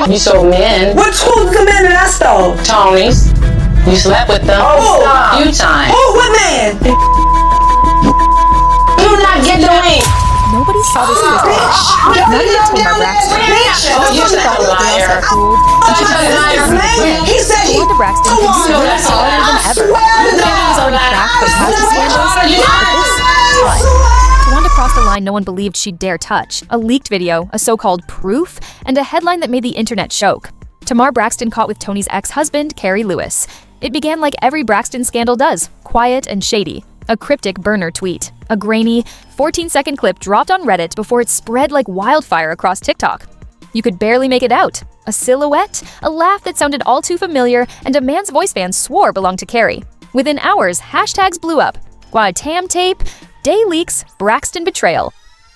You sold men. Who's the man that I stole? Tony's. You slept with them. Oh, few times. Oh, what man? Do not get the wing. Nobody saw this footage. Not even Tamar Braxton. You're a liar. He said Towanda Braxton considered harder than ever. The family was already cracked for past scandals, but this time, Towanda crossed a line no one believed she'd dare touch. A leaked video, a so-called proof, and a headline that made the internet choke. Tamar Braxton caught with Toni's ex-husband, Keri Lewis. It began like every Braxton scandal does, quiet and shady. A cryptic burner tweet. A grainy, 14-second clip dropped on Reddit before it spread like wildfire across TikTok. You could barely make it out. A silhouette, a laugh that sounded all too familiar, and a man's voice fans swore belonged to Keri. Within hours, hashtags blew up. Tam tape, day leaks, Braxton betrayal.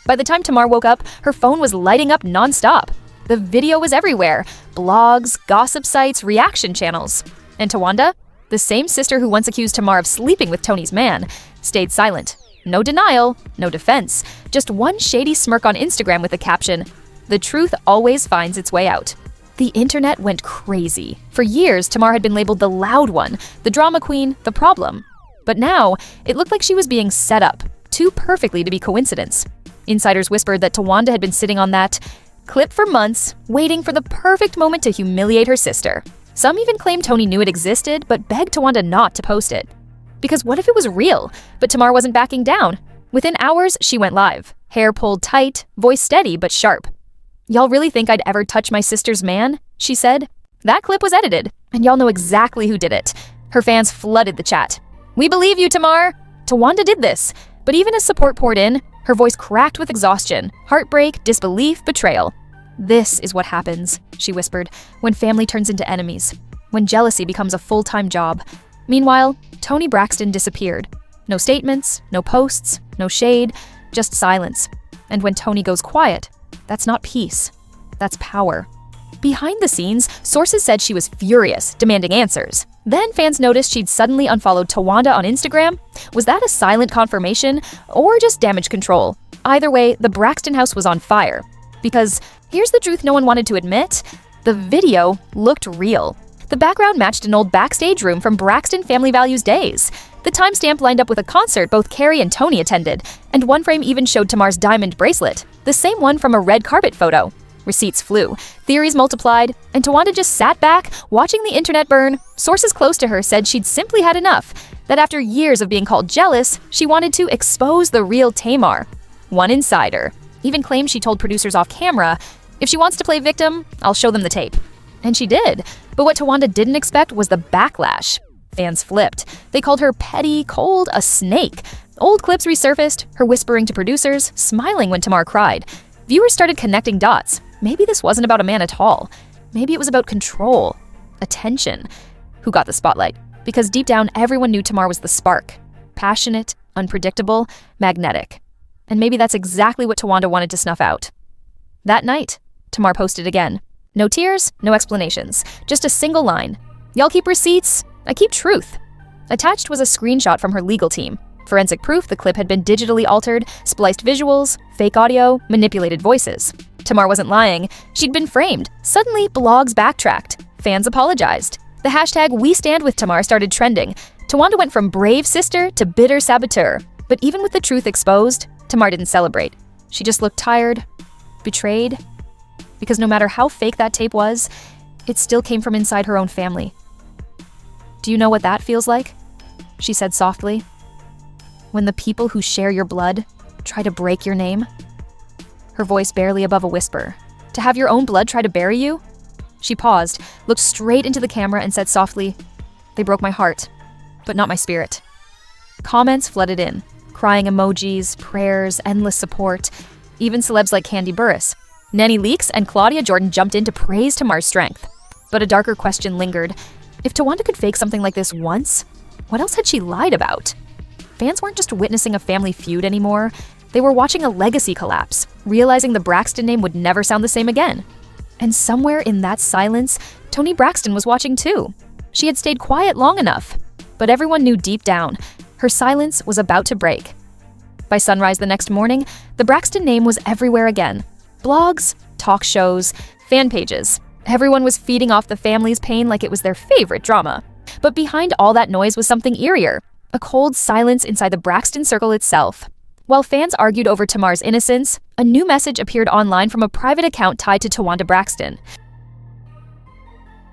By the time Tamar woke up, her phone was lighting up nonstop. The video was everywhere. Blogs, gossip sites, reaction channels. And Towanda, the same sister who once accused Tamar of sleeping with Tony's man, stayed silent. No denial, no defense, just one shady smirk on Instagram with the caption, "The truth always finds its way out." The internet went crazy. For years, Tamar had been labeled the loud one, the drama queen, the problem. But now, it looked like she was being set up, too perfectly to be coincidence. Insiders whispered that Towanda had been sitting on that clip for months, waiting for the perfect moment to humiliate her sister. Some even claimed Toni knew it existed, but begged Towanda not to post it. Because what if it was real, but Tamar wasn't backing down? Within hours, she went live. Hair pulled tight, voice steady but sharp. "Y'all really think I'd ever touch my sister's man?" she said. That clip was edited, and y'all know exactly who did it. Her fans flooded the chat. "We believe you, Tamar!" Towanda did this, but even as support poured in, her voice cracked with exhaustion, heartbreak, disbelief, betrayal. "This is what happens," she whispered, "when family turns into enemies, when jealousy becomes a full-time job." Meanwhile, Toni Braxton disappeared. No statements, no posts, no shade, just silence. And when Toni goes quiet, that's not peace, that's power. Behind the scenes, sources said she was furious, demanding answers. Then fans noticed she'd suddenly unfollowed Towanda on Instagram. Was that a silent confirmation or just damage control? Either way, the Braxton house was on fire. Because here's the truth no one wanted to admit, the video looked real. The background matched an old backstage room from Braxton Family Values days. The timestamp lined up with a concert both Keri and Toni attended, and one frame even showed Tamar's diamond bracelet, the same one from a red carpet photo. Receipts flew, theories multiplied, and Towanda just sat back, watching the internet burn. Sources close to her said she'd simply had enough, that after years of being called jealous, she wanted to expose the real Tamar. One insider even claimed she told producers off camera, "If she wants to play victim, I'll show them the tape." And she did. But what Towanda didn't expect was the backlash. Fans flipped. They called her petty, cold, a snake. Old clips resurfaced, her whispering to producers, smiling when Tamar cried. Viewers started connecting dots. Maybe this wasn't about a man at all. Maybe it was about control, attention. Who got the spotlight? Because deep down, everyone knew Tamar was the spark. Passionate, unpredictable, magnetic. And maybe that's exactly what Towanda wanted to snuff out. That night, Tamar posted again. No tears, no explanations. Just a single line. "Y'all keep receipts, I keep truth." Attached was a screenshot from her legal team. Forensic proof the clip had been digitally altered, spliced visuals, fake audio, manipulated voices. Tamar wasn't lying. She'd been framed. Suddenly, blogs backtracked. Fans apologized. The hashtag #WeStandWithTamar started trending. Towanda went from brave sister to bitter saboteur. But even with the truth exposed, Tamar didn't celebrate. She just looked tired, betrayed. Because no matter how fake that tape was, it still came from inside her own family. "Do you know what that feels like?" she said softly. "When the people who share your blood try to break your name?" Her voice barely above a whisper. "To have your own blood try to bury you?" She paused, looked straight into the camera and said softly, "They broke my heart, but not my spirit." Comments flooded in. Crying emojis, prayers, endless support. Even celebs like Candy Burris. Nanny Leakes and Claudia Jordan jumped in to praise Tamar's strength. But a darker question lingered. If Towanda could fake something like this once, what else had she lied about? Fans weren't just witnessing a family feud anymore. They were watching a legacy collapse, realizing the Braxton name would never sound the same again. And somewhere in that silence, Toni Braxton was watching too. She had stayed quiet long enough, but everyone knew deep down, her silence was about to break. By sunrise the next morning, the Braxton name was everywhere again. Blogs, talk shows, fan pages. Everyone was feeding off the family's pain like it was their favorite drama. But behind all that noise was something eerier, a cold silence inside the Braxton circle itself. While fans argued over Tamar's innocence, a new message appeared online from a private account tied to Towanda Braxton.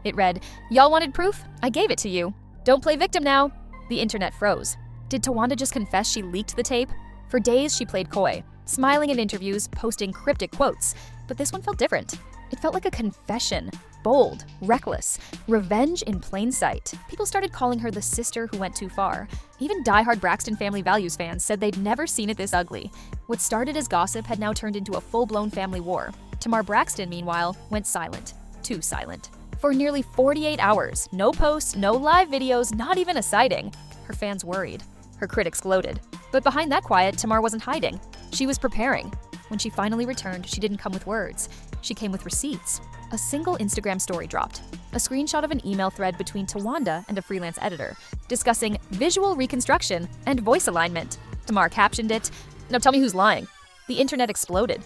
It read, "Y'all wanted proof? I gave it to you. Don't play victim now." The internet froze. Did Towanda just confess she leaked the tape? For days, she played coy, smiling in interviews, posting cryptic quotes. But this one felt different. It felt like a confession. Bold, reckless, revenge in plain sight. People started calling her the sister who went too far. Even diehard Braxton family values fans said they'd never seen it this ugly. What started as gossip had now turned into a full-blown family war. Tamar Braxton, meanwhile, went silent. Too silent. For nearly 48 hours, no posts, no live videos, not even a sighting. Her fans worried. Her critics gloated. But behind that quiet, Tamar wasn't hiding. She was preparing. When she finally returned, she didn't come with words. She came with receipts. A single Instagram story dropped. A screenshot of an email thread between Towanda and a freelance editor, discussing visual reconstruction and voice alignment. Tamar captioned it, "Now tell me who's lying." The internet exploded.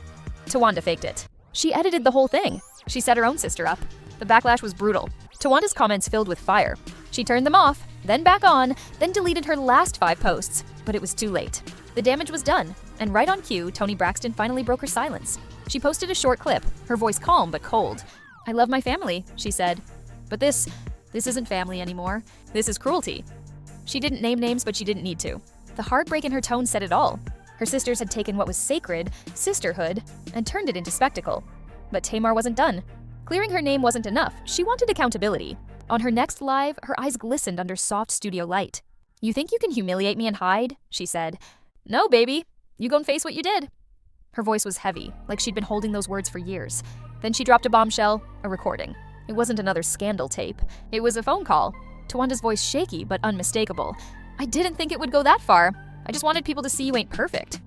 Towanda faked it. She edited the whole thing. She set her own sister up. The backlash was brutal. Tawanda's comments filled with fire. She turned them off, then back on, then deleted her last 5 posts. But it was too late. The damage was done, and right on cue, Toni Braxton finally broke her silence. She posted a short clip, her voice calm but cold. "I love my family," she said. "But this isn't family anymore. This is cruelty." She didn't name names, but she didn't need to. The heartbreak in her tone said it all. Her sisters had taken what was sacred, sisterhood, and turned it into spectacle. But Tamar wasn't done. Clearing her name wasn't enough. She wanted accountability. On her next live, her eyes glistened under soft studio light. "You think you can humiliate me and hide?" she said. "No, baby. You gon' face what you did." Her voice was heavy, like she'd been holding those words for years. Then she dropped a bombshell, a recording. It wasn't another scandal tape. It was a phone call. Tawanda's voice shaky but unmistakable. "I didn't think it would go that far. I just wanted people to see you ain't perfect."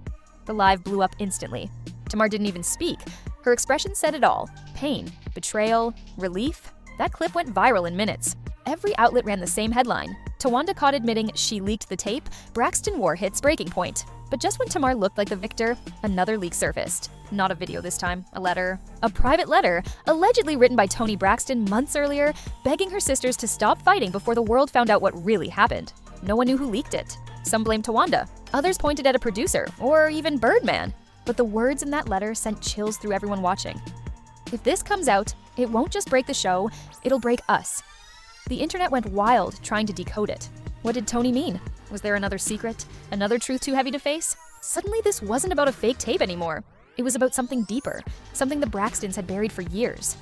The live blew up instantly. Tamar didn't even speak. Her expression said it all. Pain, betrayal, relief. That clip went viral in minutes. Every outlet ran the same headline. Towanda caught admitting she leaked the tape. Braxton war hits breaking point. But just when Tamar looked like the victor, another leak surfaced. Not a video this time, a letter. A private letter, allegedly written by Toni Braxton months earlier, begging her sisters to stop fighting before the world found out what really happened. No one knew who leaked it. Some blamed Towanda. Others pointed at a producer, or even Birdman. But the words in that letter sent chills through everyone watching. If this comes out, it won't just break the show, it'll break us. The internet went wild trying to decode it. What did Toni mean? Was there another secret? Another truth too heavy to face? Suddenly this wasn't about a fake tape anymore. It was about something deeper, something the Braxtons had buried for years.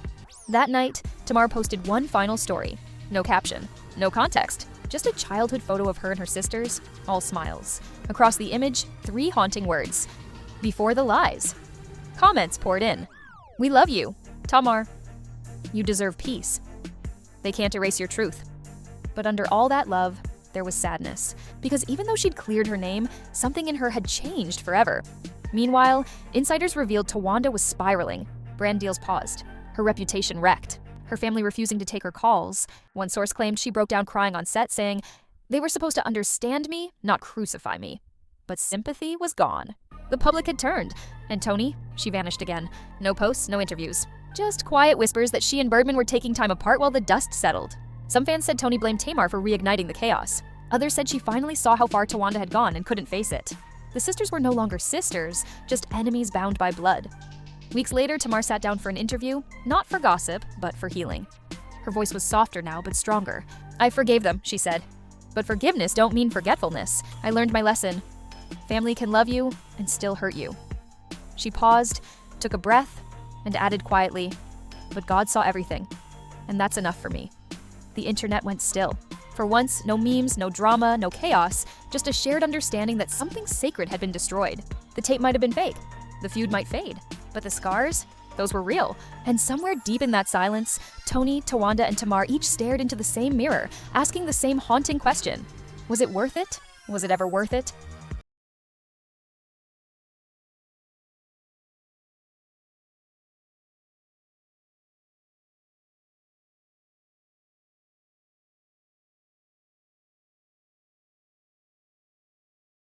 That night, Tamar posted one final story. No caption, no context, just a childhood photo of her and her sisters, all smiles. Across the image, 3 haunting words. "Before the lies." Comments poured in. "We love you, Tamar. You deserve peace. They can't erase your truth." But under all that love, there was sadness. Because even though she'd cleared her name, something in her had changed forever. Meanwhile, insiders revealed Towanda was spiraling. Brand deals paused. Her reputation wrecked. Her family refusing to take her calls. One source claimed she broke down crying on set, saying, "They were supposed to understand me, not crucify me." But sympathy was gone. The public had turned. And Toni, she vanished again. No posts, no interviews. Just quiet whispers that she and Birdman were taking time apart while the dust settled. Some fans said Toni blamed Tamar for reigniting the chaos. Others said she finally saw how far Towanda had gone and couldn't face it. The sisters were no longer sisters, just enemies bound by blood. Weeks later, Tamar sat down for an interview, not for gossip, but for healing. Her voice was softer now, but stronger. "I forgave them," she said. "But forgiveness don't mean forgetfulness. I learned my lesson. Family can love you and still hurt you." She paused, took a breath, and added quietly, "But God saw everything, and that's enough for me." The internet went still. For once, no memes, no drama, no chaos, just a shared understanding that something sacred had been destroyed. The tape might have been fake. The feud might fade. But the scars? Those were real. And somewhere deep in that silence, Toni, Towanda, and Tamar each stared into the same mirror, asking the same haunting question. Was it worth it? Was it ever worth it?